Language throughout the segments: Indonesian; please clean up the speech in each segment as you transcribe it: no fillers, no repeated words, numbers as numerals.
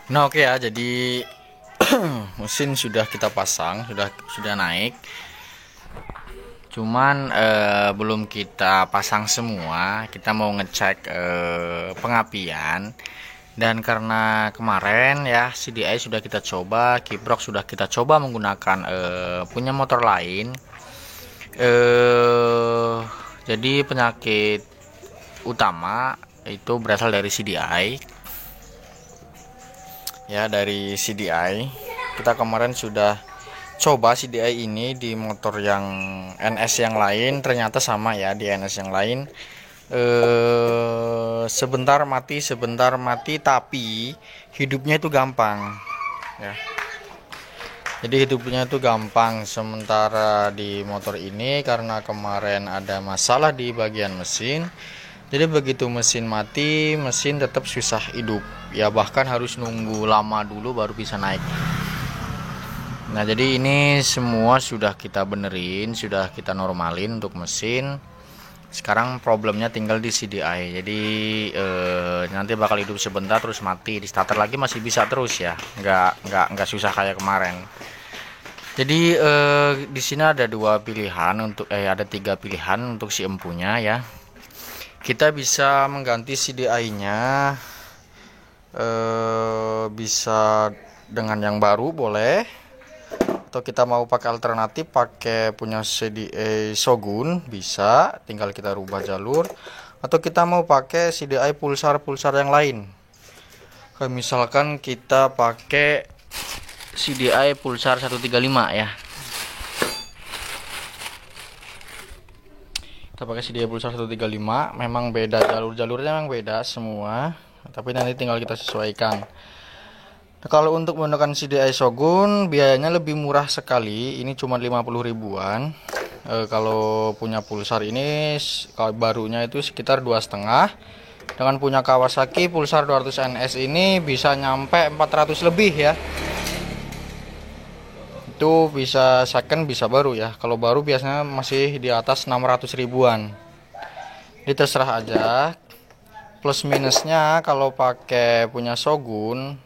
Nah, oke ya, jadi mesin sudah kita pasang, sudah naik. Cuman belum kita pasang semua. Kita mau ngecek pengapian. Dan karena kemarin ya CDI sudah kita coba, kiprok sudah kita coba menggunakan punya motor lain. Jadi penyakit utama itu berasal dari CDI. Ya, dari CDI kita kemarin sudah coba CDI ini di motor yang NS yang lain, ternyata sama ya. Di NS yang lain sebentar mati, tapi hidupnya itu gampang ya. Jadi hidupnya itu gampang. Sementara di motor ini karena kemarin ada masalah di bagian mesin, jadi begitu mesin mati, mesin tetap susah hidup ya, bahkan harus nunggu lama dulu baru bisa naik. Nah, jadi ini semua sudah kita benerin, sudah kita normalin untuk mesin. Sekarang problemnya tinggal di CDI. Jadi nanti bakal hidup sebentar terus mati, di starter lagi masih bisa terus ya, nggak susah kayak kemarin. Jadi di sini ada dua pilihan untuk ada tiga pilihan untuk si empunya ya. Kita bisa mengganti CDI-nya, bisa dengan yang baru boleh, atau kita mau pakai alternatif pakai punya CDI Shogun bisa, tinggal kita rubah jalur, atau kita mau pakai CDI pulsar yang lain. Kayak misalkan kita pakai CDI pulsar 135 ya. Kita pakai CDI pulsar 135, memang beda jalurnya, memang beda semua, tapi nanti tinggal kita sesuaikan. Nah, kalau untuk menggunakan CDI Shogun biayanya lebih murah sekali, ini cuma 50 ribuan. Kalau punya pulsar ini kalau barunya itu sekitar 2,5. Dengan punya Kawasaki pulsar 200 NS ini bisa nyampe 400 lebih ya. Itu bisa second bisa baru ya. Kalau baru biasanya masih di atas 600 ribuan. Ini terserah aja. Plus minusnya kalau pakai punya Shogun,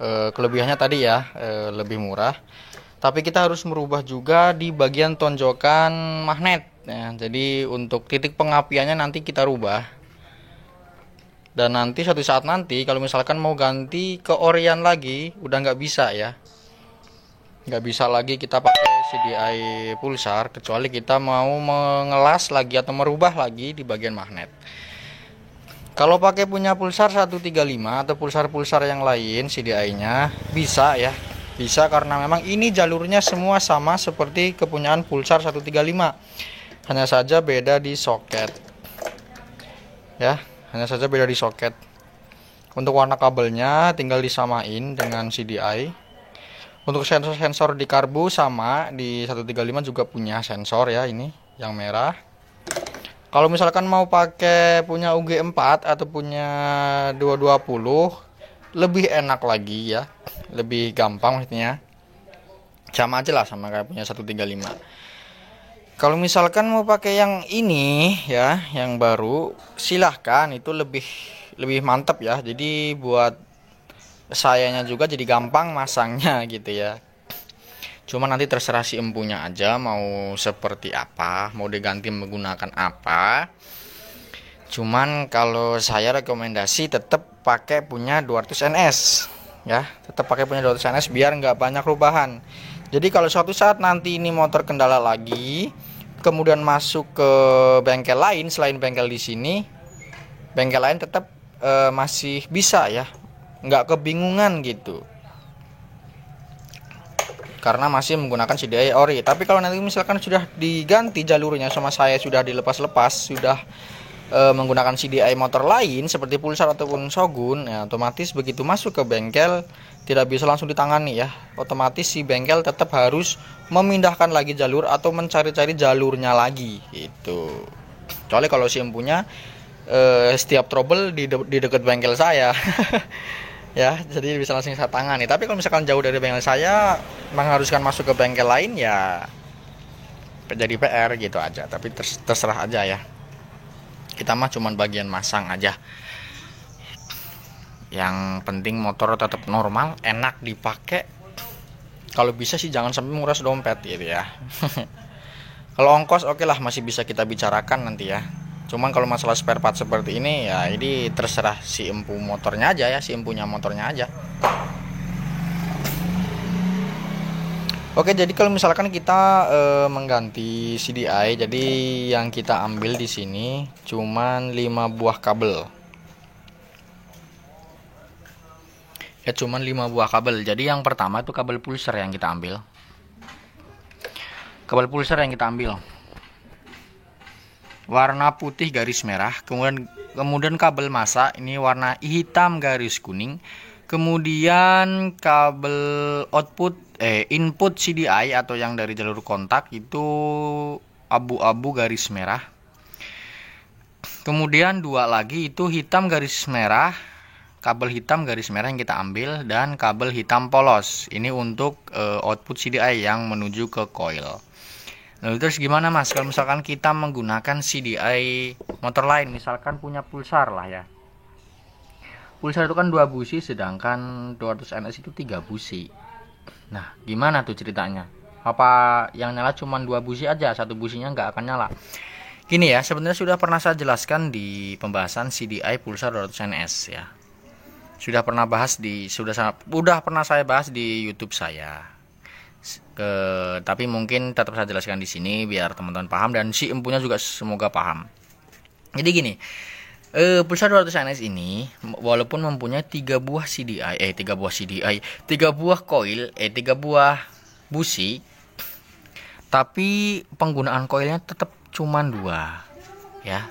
kelebihannya tadi ya lebih murah, tapi kita harus merubah juga di bagian tonjokan magnet ya. Jadi untuk titik pengapiannya nanti kita rubah, dan nanti suatu saat nanti kalau misalkan mau ganti ke Orion lagi udah nggak bisa ya, nggak bisa lagi kita pakai CDI pulsar kecuali kita mau mengelas lagi atau merubah lagi di bagian magnet. Kalau pakai punya pulsar 135 atau pulsar yang lain CDI-nya bisa ya. Bisa karena memang ini jalurnya semua sama seperti kepunyaan pulsar 135. Hanya saja beda di soket. Ya, hanya saja beda di soket. Untuk warna kabelnya tinggal disamain dengan CDI. Untuk sensor di karbu sama, di 135 juga punya sensor ya, ini yang merah. Kalau misalkan mau pakai punya UG4 atau punya 220 lebih enak lagi ya, lebih gampang maksudnya. Sama aja lah sama kayak punya 135. Kalau misalkan mau pakai yang ini ya, yang baru, silahkan, itu lebih mantap ya. Jadi buat sayanya juga jadi gampang masangnya gitu ya. Cuma nanti terserah si empunya aja mau seperti apa, mau diganti menggunakan apa. Cuman kalau saya rekomendasi tetap pakai punya 200 NS ya, tetap pakai punya 200 NS biar nggak banyak perubahan. Jadi kalau suatu saat nanti ini motor kendala lagi, kemudian masuk ke bengkel lain selain bengkel di sini, bengkel lain tetap masih bisa ya, nggak kebingungan gitu, karena masih menggunakan CDI ori. Tapi kalau nanti misalkan sudah diganti jalurnya sama saya, sudah dilepas-lepas, sudah menggunakan CDI motor lain seperti pulsar ataupun Shogun ya, otomatis begitu masuk ke bengkel tidak bisa langsung ditangani ya. Otomatis si bengkel tetap harus memindahkan lagi jalur atau mencari-cari jalurnya lagi gitu. Kecuali kalau si empunya setiap trouble di dekat bengkel saya. Ya, jadi bisa langsung saya tangani. Tapi kalau misalkan jauh dari bengkel saya, mengharuskan masuk ke bengkel lain ya jadi PR gitu aja. Tapi terserah aja ya. Kita mah cuman bagian masang aja. Yang penting motor tetap normal, enak dipakai. Kalau bisa sih jangan sampai nguras dompet gitu ya. Kalau ongkos oke lah, masih bisa kita bicarakan nanti ya. Cuman kalau masalah spare part seperti ini ya, ini terserah si empu motornya aja ya, si empunya motornya aja. Oke, jadi kalau misalkan kita mengganti CDI, jadi yang kita ambil di sini cuman 5 buah kabel. Ya cuman 5 buah kabel. Jadi yang pertama itu kabel pulser yang kita ambil. Kabel pulser yang kita ambil warna putih garis merah, kemudian kabel masa ini warna hitam garis kuning. Kemudian kabel input CDI atau yang dari jalur kontak itu abu-abu garis merah. Kemudian dua lagi itu hitam garis merah, kabel hitam garis merah yang kita ambil, dan kabel hitam polos. Ini untuk output CDI yang menuju ke coil. Lalu terus gimana mas kalau misalkan kita menggunakan CDI motor lain, misalkan punya pulsar lah ya. Pulsar itu kan 2 busi, sedangkan 200 NS itu 3 busi. Nah gimana tuh ceritanya? Apa yang nyala cuma 2 busi aja, 1 businya nggak akan nyala? Gini ya, sebenarnya sudah pernah saya jelaskan di pembahasan CDI pulsar 200 NS ya. Sudah pernah saya bahas di YouTube saya. Tapi mungkin tetap saya jelaskan di sini biar teman-teman paham dan si empunya juga semoga paham. Jadi gini, pulsar 200 NS ini walaupun mempunyai 3 buah coil, 3 buah busi, tapi penggunaan coilnya tetap cuma 2 ya.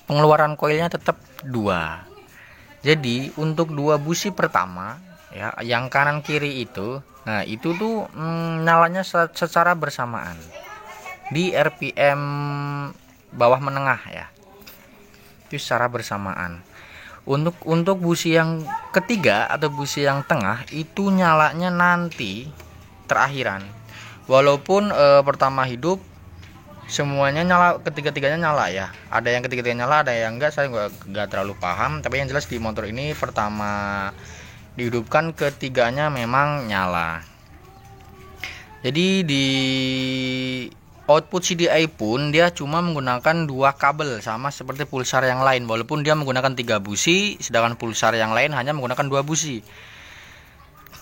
Pengeluaran coilnya tetap 2. Jadi untuk 2 busi pertama ya, yang kanan kiri itu, nah itu tuh nyalanya secara bersamaan di RPM bawah menengah ya, itu secara bersamaan. Untuk busi yang ketiga atau busi yang tengah itu nyalanya nanti terakhiran. Walaupun pertama hidup semuanya nyala, ketiga-tiganya nyala ya. Ada yang ketiga-tiganya nyala, ada yang enggak, saya nggak terlalu paham. Tapi yang jelas di motor ini pertama dihidupkan, ketiganya memang nyala. Jadi di output CDI pun dia cuma menggunakan 2 kabel, sama seperti pulsar yang lain. Walaupun dia menggunakan 3 busi, sedangkan pulsar yang lain hanya menggunakan 2 busi.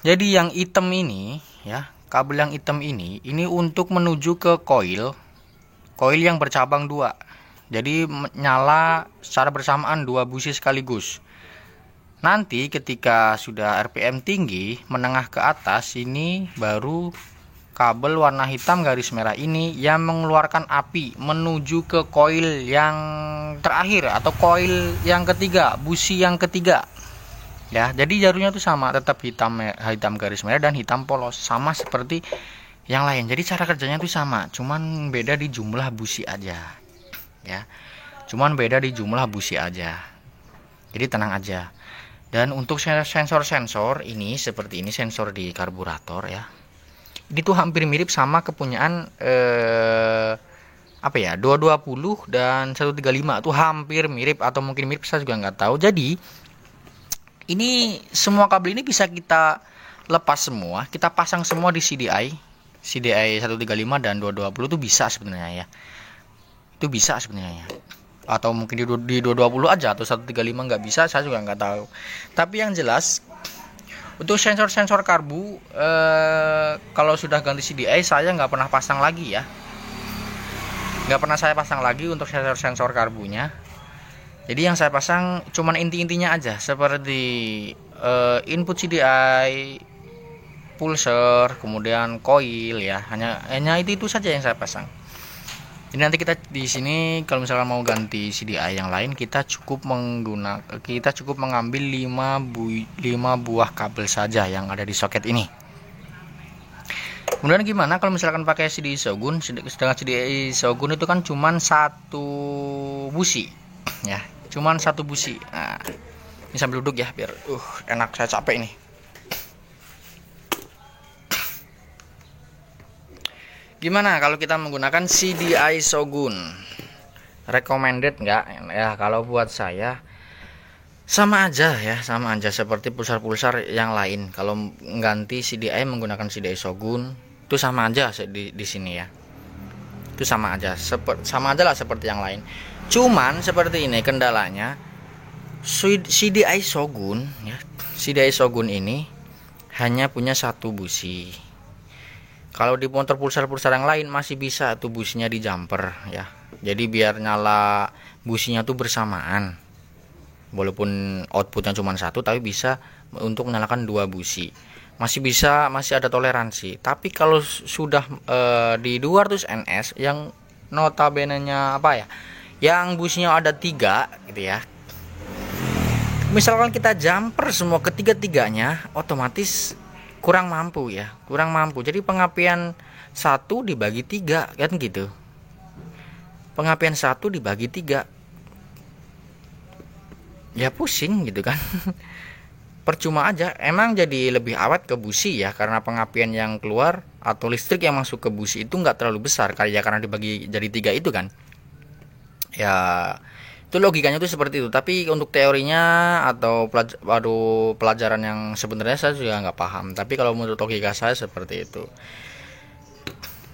Jadi yang hitam ini ya, kabel yang hitam ini untuk menuju ke coil yang bercabang 2. Jadi nyala secara bersamaan 2 busi sekaligus. Nanti ketika sudah RPM tinggi menengah ke atas, ini baru kabel warna hitam garis merah ini yang mengeluarkan api menuju ke coil yang terakhir atau coil yang ketiga, busi yang ketiga ya. Jadi jalurnya itu sama, tetap hitam garis merah dan hitam polos, sama seperti yang lain. Jadi cara kerjanya itu sama, cuman beda di jumlah busi aja ya, jadi tenang aja. Dan untuk sensor-sensor ini seperti ini, sensor di karburator ya, ini tuh hampir mirip sama kepunyaan 220 dan 135 tuh hampir mirip, atau mungkin mirip, saya juga nggak tahu. Jadi ini semua kabel ini bisa kita lepas semua, kita pasang semua di CDI 135 dan 220 tuh bisa sebenarnya ya. Itu bisa sebenarnya ya. Atau mungkin di 220 aja, atau 135 nggak bisa, saya juga nggak tahu. Tapi yang jelas untuk sensor-sensor karbu, kalau sudah ganti CDI saya nggak pernah pasang lagi ya, untuk sensor karbunya. Jadi yang saya pasang cuman inti-intinya aja, seperti input CDI, pulser, kemudian coil ya, hanya itu saja yang saya pasang. Jadi nanti kita di sini kalau misalkan mau ganti CDI yang lain, kita cukup mengambil 5 buah kabel saja yang ada di soket ini. Kemudian gimana kalau misalkan pakai CDI Shogun? Sedangkan CDI Shogun itu kan cuman 1 busi ya, cuman 1 busi. Nah, ini sambil duduk ya biar enak, saya capek nih. Gimana kalau kita menggunakan CDI Shogun? Recommended nggak? Ya kalau buat saya Sama aja ya, sama aja seperti pulsar-pulsar yang lain. Kalau mengganti CDI menggunakan CDI Shogun itu sama aja di sini ya. Itu sama aja, sama aja lah seperti yang lain. Cuman seperti ini kendalanya, CDI Shogun ya, CDI Shogun ini hanya punya satu busi. Kalau di motor pulsar-pulsar yang lain masih bisa tuh businya di jumper ya. Jadi biar nyala businya tuh bersamaan. Walaupun outputnya cuma satu, tapi bisa untuk menyalakan dua busi. Masih bisa, masih ada toleransi. Tapi kalau sudah di 200 NS yang notabene-nya apa ya? Yang businya ada 3 gitu ya. Misalkan kita jumper semua ketiga-tiganya, otomatis kurang mampu ya, kurang mampu. Jadi pengapian 1 dibagi 3 kan gitu. Pengapian 1 dibagi 3, ya pusing gitu kan. Percuma aja. Emang jadi lebih awet ke busi ya, karena pengapian yang keluar atau listrik yang masuk ke busi itu nggak terlalu besar karena dibagi jadi 3 itu kan. Ya itu logikanya tuh seperti itu. Tapi untuk teorinya atau pelajaran yang sebenarnya saya juga nggak paham. Tapi kalau menurut logika saya seperti itu.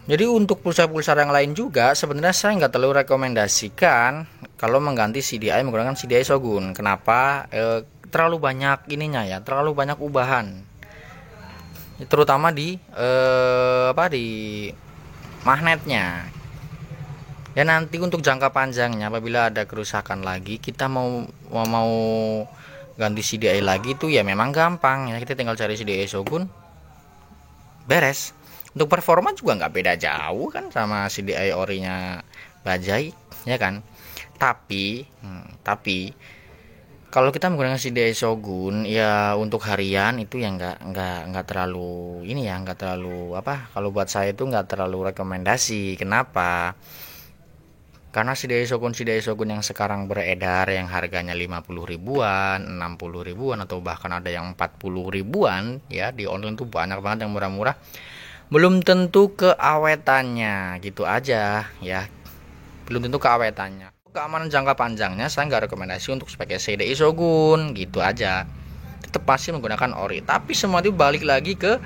Jadi untuk pulsar-pulsar yang lain juga sebenarnya saya nggak terlalu rekomendasikan kalau mengganti CDI menggunakan CDI Shogun. Kenapa? Terlalu banyak ininya ya, terlalu banyak ubahan. Terutama di di magnetnya. Ya nanti untuk jangka panjangnya apabila ada kerusakan lagi, kita mau ganti CDI lagi itu ya memang gampang ya, kita tinggal cari CDI Shogun, beres. Untuk performa juga nggak beda jauh kan sama CDI orinya Bajaj ya kan. Tapi kalau kita menggunakan CDI Shogun ya untuk harian itu ya nggak terlalu ini ya, nggak terlalu apa, kalau buat saya itu nggak terlalu rekomendasi. Kenapa? Karena CDI Shogun yang sekarang beredar yang harganya 50 ribuan, 60 ribuan atau bahkan ada yang 40 ribuan ya, di online tuh banyak banget yang murah-murah. Belum tentu keawetannya, gitu aja ya. Belum tentu keawetannya. Keamanan jangka panjangnya saya nggak rekomendasi untuk pakai CDI Shogun, gitu aja. Tetap pasti menggunakan ori. Tapi semua itu balik lagi ke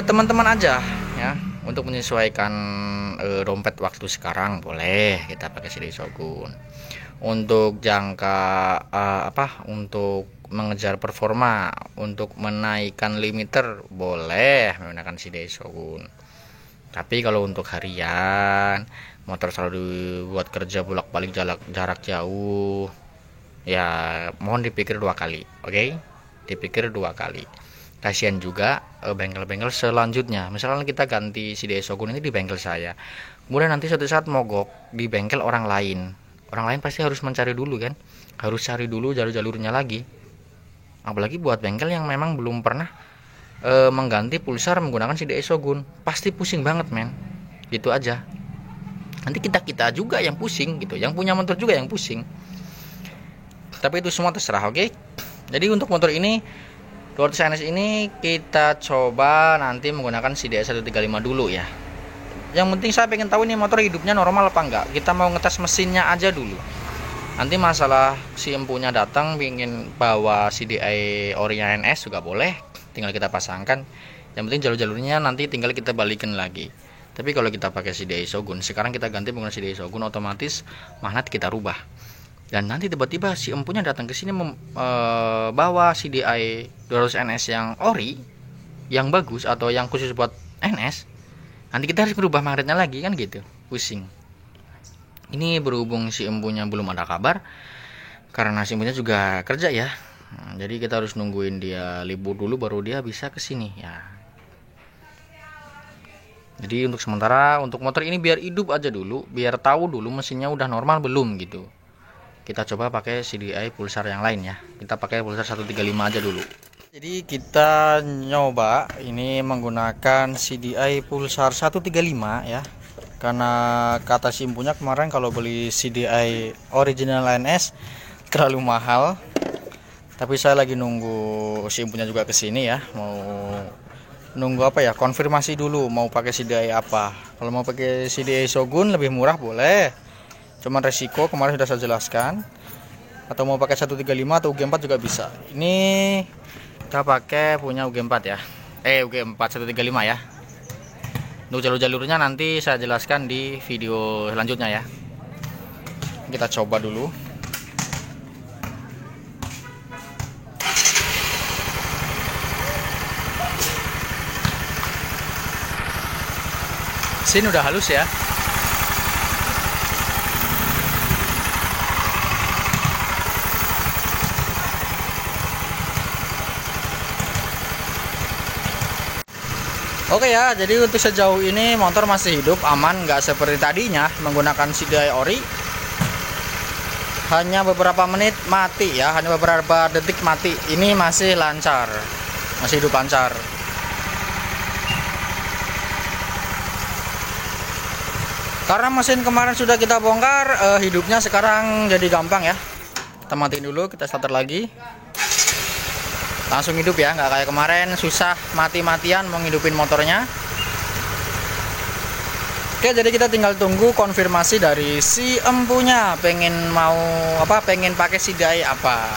teman-teman aja ya. Untuk menyesuaikan dompet waktu sekarang boleh kita pakai CDI Shogun. Untuk jangka untuk mengejar performa, untuk menaikkan limiter boleh menggunakan CDI Shogun. Tapi kalau untuk harian, motor selalu dibuat kerja bolak-balik jarak jauh, ya mohon dipikir 2 kali, oke? Dipikir 2 kali. Kasihan juga bengkel-bengkel selanjutnya. Misalnya kita ganti CDI Shogun ini di bengkel saya, kemudian nanti suatu saat mogok di bengkel orang lain pasti harus mencari dulu kan, harus cari dulu jalur-jalurnya lagi. Apalagi buat bengkel yang memang belum pernah mengganti pulsar menggunakan CDI Shogun, pasti pusing banget men. Gitu aja. Nanti kita juga yang pusing gitu, yang punya motor juga yang pusing. Tapi itu semua terserah, oke? Jadi untuk motor ini 200 NS ini kita coba nanti menggunakan CDI 135 dulu ya. Yang penting saya pengen tahu nih motor hidupnya normal apa enggak. Kita mau ngetes mesinnya aja dulu. Nanti masalah si empunya datang ingin bawa CDI orinya NS juga boleh, tinggal kita pasangkan. Yang penting jalur-jalurnya nanti tinggal kita balikin lagi. Tapi kalau kita pakai CDI Shogun, sekarang kita ganti menggunakan CDI Shogun, otomatis magnet kita rubah. Dan nanti tiba-tiba si empunya datang ke sini bawa CDI 200 NS yang ori, yang bagus atau yang khusus buat NS. Nanti kita harus merubah magnetnya lagi kan gitu, pusing. Ini berhubung si empunya belum ada kabar, karena si empunya juga kerja ya. Nah, jadi kita harus nungguin dia libur dulu baru dia bisa ke sini ya. Jadi untuk sementara untuk motor ini biar hidup aja dulu, biar tahu dulu mesinnya udah normal belum gitu. Kita coba pakai CDI pulsar yang lain ya. Kita pakai pulsar 135 aja dulu. Jadi kita nyoba ini menggunakan CDI pulsar 135 ya. Karena kata si empunya kemarin kalau beli CDI original NS terlalu mahal. Tapi saya lagi nunggu si empunya juga kesini ya. Mau nunggu apa ya? Konfirmasi dulu mau pakai CDI apa. Kalau mau pakai CDI Shogun lebih murah boleh. Cuman resiko kemarin sudah saya jelaskan. atau mau pakai 135 atau UG4 juga bisa. Ini kita pakai punya UG4 ya, UG4 135 ya. Untuk jalur-jalurnya nanti saya jelaskan di video selanjutnya ya. Kita coba dulu. Sini udah halus ya. Oke ya, jadi untuk sejauh ini motor masih hidup, aman, nggak seperti tadinya menggunakan CDI ori. Hanya beberapa menit mati ya, hanya beberapa detik mati. Ini masih lancar, masih hidup lancar. Karena mesin kemarin sudah kita bongkar, hidupnya sekarang jadi gampang ya. Kita matiin dulu, kita starter lagi. Langsung hidup ya, nggak kayak kemarin susah mati-matian menghidupin motornya. Oke, jadi kita tinggal tunggu konfirmasi dari si empunya pengen pakai CDI apa.